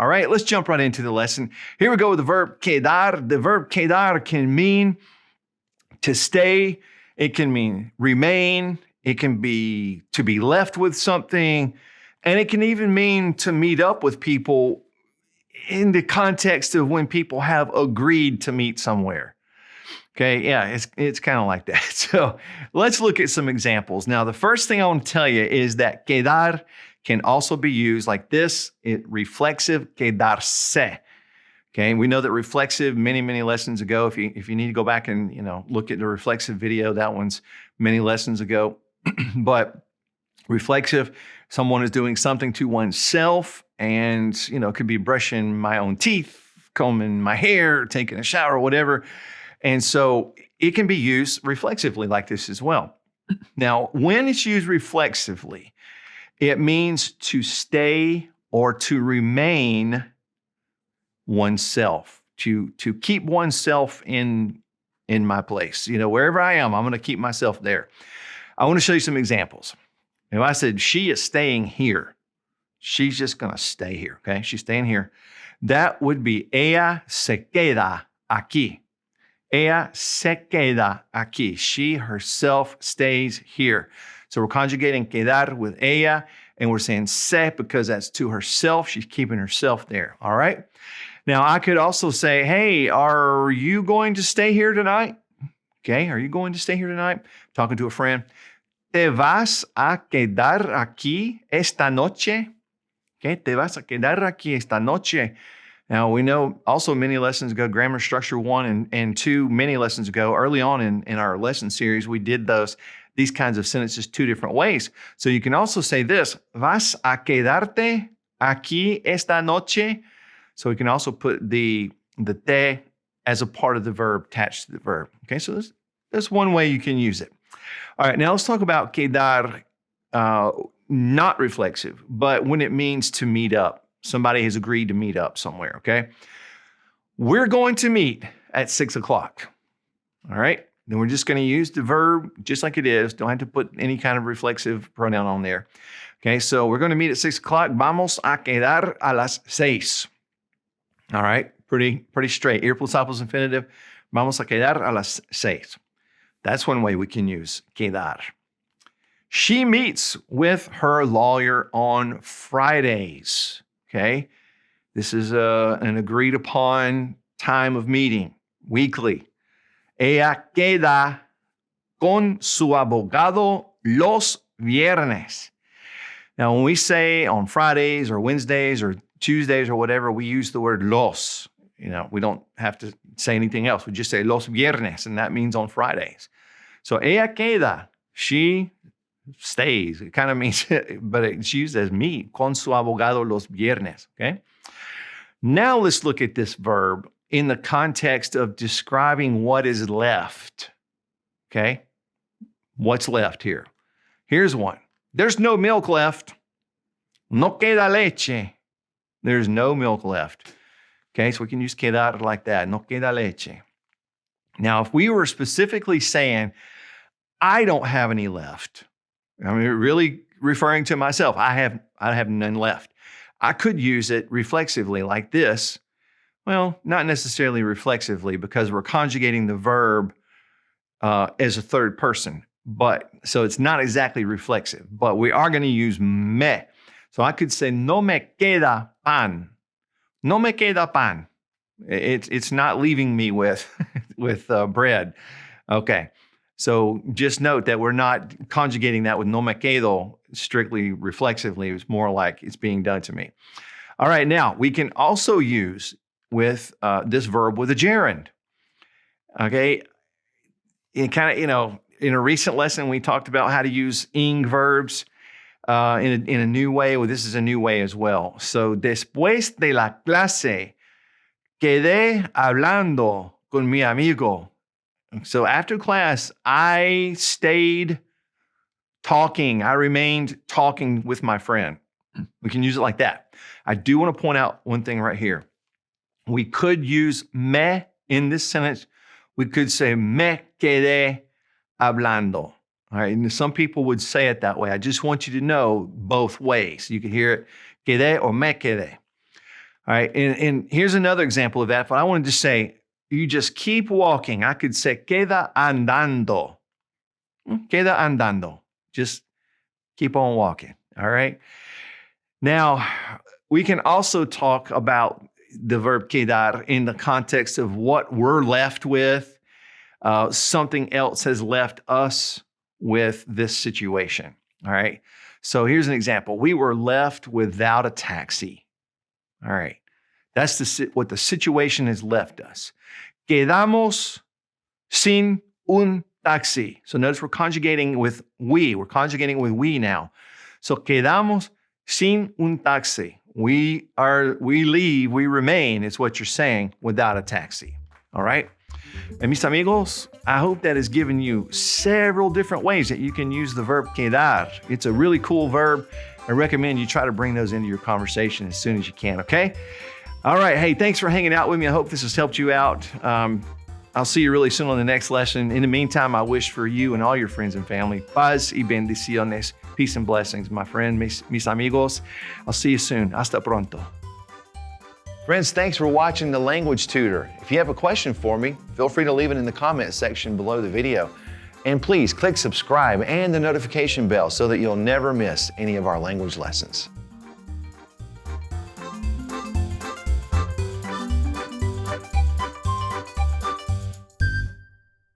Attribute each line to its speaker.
Speaker 1: All right, let's jump right into the lesson. Here we go with the verb quedar. The verb quedar can mean to stay. It can mean remain. It can be to be left with something. And it can even mean to meet up with people in the context of when people have agreed to meet somewhere. Okay, yeah, it's kind of like that. So let's look at some examples. Now, the first thing I want to tell you is that quedar can also be used like this. Reflexive, quedarse. Okay, we know that reflexive many lessons ago. If you need to go back and look at the reflexive video, that one's many lessons ago. But reflexive, someone is doing something to oneself, and it could be brushing my own teeth, combing my hair, taking a shower, whatever. And so it can be used reflexively like this as well. Now, when it's used reflexively, it means to stay or to remain oneself, to keep oneself in my place. Wherever I am, I'm going to keep myself there. I want to show you some examples. If I said, she is staying here, she's just going to stay here, okay? She's staying here. That would be, ella se queda aquí. Ella se queda aquí. She herself stays here. So we're conjugating quedar with ella, and we're saying se because that's to herself. She's keeping herself there, all right? Now, I could also say, hey, are you going to stay here tonight? Okay, are you going to stay here tonight? Talking to a friend. ¿Te vas a quedar aquí esta noche? Okay, ¿te vas a quedar aquí esta noche? Now, we know also many lessons ago, grammar structure 1 and 2, many lessons ago, early on in our lesson series, we did these kinds of sentences 2 different ways. So you can also say this, ¿vas a quedarte aquí esta noche? So we can also put the te as a part of the verb attached to the verb. Okay, so that's one way you can use it. All right, now let's talk about quedar, not reflexive, but when it means to meet up. Somebody has agreed to meet up somewhere, okay? We're going to meet at 6 o'clock, all right? Then we're just going to use the verb just like it is. Don't have to put any kind of reflexive pronoun on there. Okay, so we're going to meet at 6 o'clock. Vamos a quedar a las 6. All right, pretty straight. Ir plus apos infinitive. Vamos a quedar a las 6. That's one way we can use quedar. She meets with her lawyer on Fridays. Okay, this is an agreed upon time of meeting, weekly. Ella queda con su abogado los viernes. Now, when we say on Fridays or Wednesdays or Tuesdays or whatever, we use the word los. We don't have to say anything else. We just say los viernes, and that means on Fridays. So ella queda, she stays. It kind of means, but it's used as meet, con su abogado los viernes, okay? Now let's look at this verb in the context of describing what is left, okay? What's left here? Here's one. There's no milk left. No queda leche. There's no milk left. Okay, so we can use quedar like that. No queda leche. Now, if we were specifically saying, I don't have any left, I mean, really referring to myself. I have none left. I could use it reflexively like this. Well, not necessarily reflexively because we're conjugating the verb as a third person. But so it's not exactly reflexive, but we are going to use me. So I could say, no me queda pan. No me queda pan. It's not leaving me with bread. Okay. So just note that we're not conjugating that with no me quedo strictly reflexively. It's more like it's being done to me. All right, now we can also use with this verb with a gerund. Okay, in a recent lesson we talked about how to use ing verbs in a new way. Well, this is a new way as well. So después de la clase quedé hablando con mi amigo. So after class, I stayed talking. I remained talking with my friend. We can use it like that. I do want to point out one thing right here. We could use me in this sentence. We could say me quedé hablando. All right, and some people would say it that way. I just want you to know both ways. You can hear it, quedé or me quedé. All right, and here's another example of that, but I want to just say, you just keep walking. I could say, queda andando. Queda andando. Just keep on walking, all right? Now, we can also talk about the verb quedar in the context of what we're left with. Something else has left us with this situation, all right? So here's an example. We were left without a taxi, all right? That's what the situation has left us. Quedamos sin un taxi. So notice we're conjugating with we. We're conjugating with we now. So quedamos sin un taxi. We leave, we remain, is what you're saying, without a taxi. All right? And mis amigos, I hope that has given you several different ways that you can use the verb quedar. It's a really cool verb. I recommend you try to bring those into your conversation as soon as you can, okay? All right, hey, thanks for hanging out with me. I hope this has helped you out. I'll see you really soon on the next lesson. In the meantime, I wish for you and all your friends and family paz y bendiciones, peace and blessings, my friend, mis amigos. I'll see you soon. Hasta pronto. Friends, thanks for watching The Language Tutor. If you have a question for me, feel free to leave it in the comment section below the video. And please click subscribe and the notification bell so that you'll never miss any of our language lessons.